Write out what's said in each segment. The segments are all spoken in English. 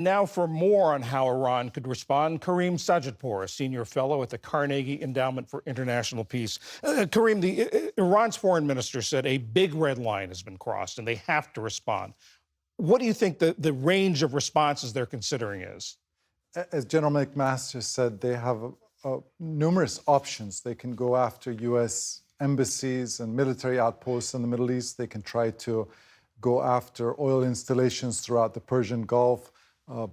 Now, for more on how Iran could respond, Karim Sadjadpour, a senior fellow at the Carnegie Endowment for International Peace. Karim, Iran's foreign minister said a big red line has been crossed and they have to respond. What do you think the range of responses they're considering is? As General McMaster said, they have numerous options. They can go after U.S. embassies and military outposts in the Middle East. They can try to go after oil installations throughout the Persian Gulf,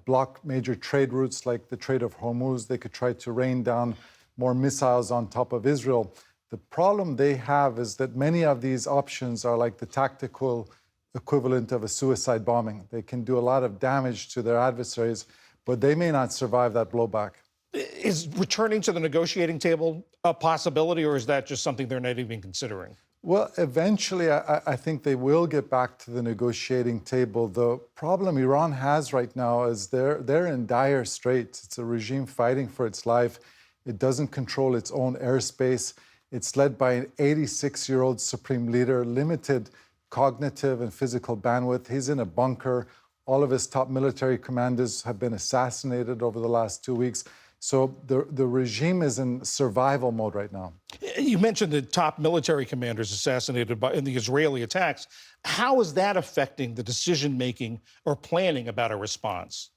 block major trade routes like the Strait of Hormuz. They could try to rain down more missiles on top of Israel. The problem they have is that many of these options are like the tactical equivalent of a suicide bombing. They can do a lot of damage to their adversaries, but they may not survive that blowback. Is returning to the negotiating table a possibility, or is that just something they're not even considering? Well, eventually, I think they will get back to the negotiating table. The problem Iran has right now is they're in dire straits. It's a regime fighting for its life. It doesn't control its own airspace. It's led by an 86-year-old supreme leader, limited cognitive and physical bandwidth. He's in a bunker. All of his top military commanders have been assassinated over the last 2 weeks. So the regime is in survival mode right now. You mentioned the top military commanders assassinated in the Israeli attacks. How is that affecting the decision-making or planning about a response?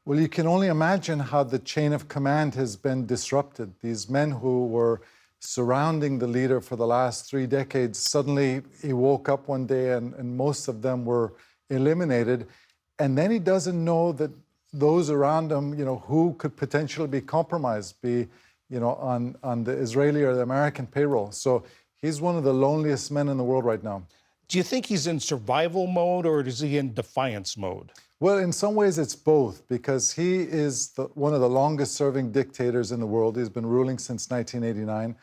Well, you can only imagine how the chain of command has been disrupted. These men who were surrounding the leader for the last 3 decades, suddenly he woke up one day and most of them were eliminated. And then he doesn't know that those around him, who could potentially be compromised, on the Israeli or the American payroll. So he's one of the loneliest men in the world right now. Do you think he's in survival mode or is he in defiance mode? Well, in some ways it's both, because he is one of the longest serving dictators in the world. He's been ruling since 1989.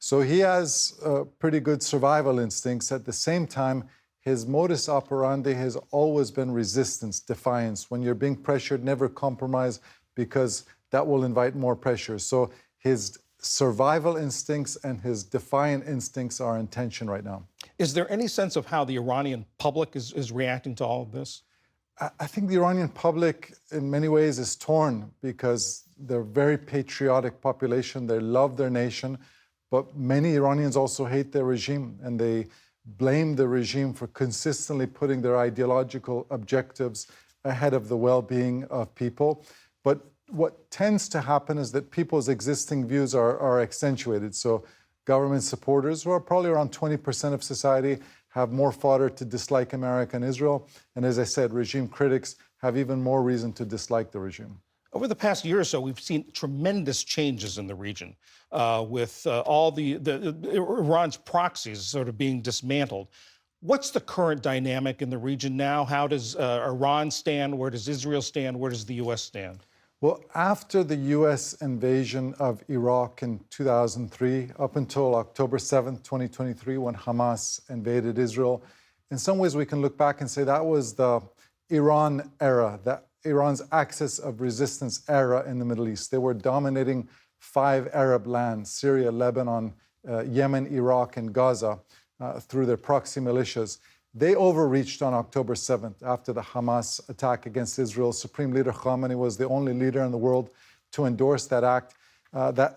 So he has pretty good survival instincts. At the same time, his modus operandi has always been resistance, defiance. When you're being pressured, never compromise, because that will invite more pressure. So his survival instincts and his defiant instincts are in tension right now. Is there any sense of how the Iranian public is reacting to all of this? I think the Iranian public, in many ways, is torn because they're a very patriotic population. They love their nation, but many Iranians also hate their regime, and they blame the regime for consistently putting their ideological objectives ahead of the well-being of people. But what tends to happen is that people's existing views are accentuated. So government supporters, who are probably around 20% of society, have more fodder to dislike America and Israel. And as I said, regime critics have even more reason to dislike the regime. Over the past year or so, we've seen tremendous changes in the region with all Iran's proxies sort of being dismantled. What's the current dynamic in the region now? How does Iran stand? Where does Israel stand? Where does the U.S. stand? Well, after the U.S. invasion of Iraq in 2003, up until October 7th, 2023, when Hamas invaded Israel, in some ways we can look back and say that was the Iran era, Iran's axis of resistance era in the Middle East. They were dominating 5 Arab lands, Syria, Lebanon, Yemen, Iraq, and Gaza, through their proxy militias. They overreached on October 7th after the Hamas attack against Israel. Supreme Leader Khamenei was the only leader in the world to endorse that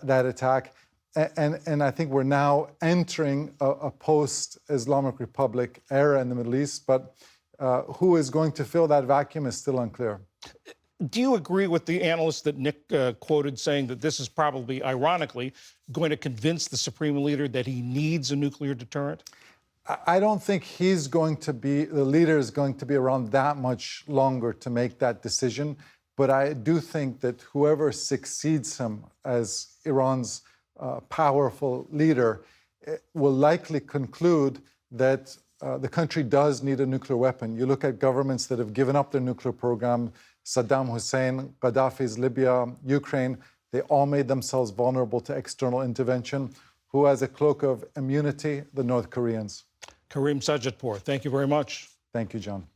attack. And I think we're now entering a post-Islamic Republic era in the Middle East, but who is going to fill that vacuum is still unclear. Do you agree with the analyst that Nick quoted saying that this is probably, ironically, going to convince the Supreme Leader that he needs a nuclear deterrent? I don't think the leader is going to be around that much longer to make that decision. But I do think that whoever succeeds him as Iran's powerful leader will likely conclude that the country does need a nuclear weapon. You look at governments that have given up their nuclear program, Saddam Hussein, Gaddafi's Libya, Ukraine, they all made themselves vulnerable to external intervention. Who has a cloak of immunity? The North Koreans. Karim Sadjadpour, thank you very much. Thank you, John.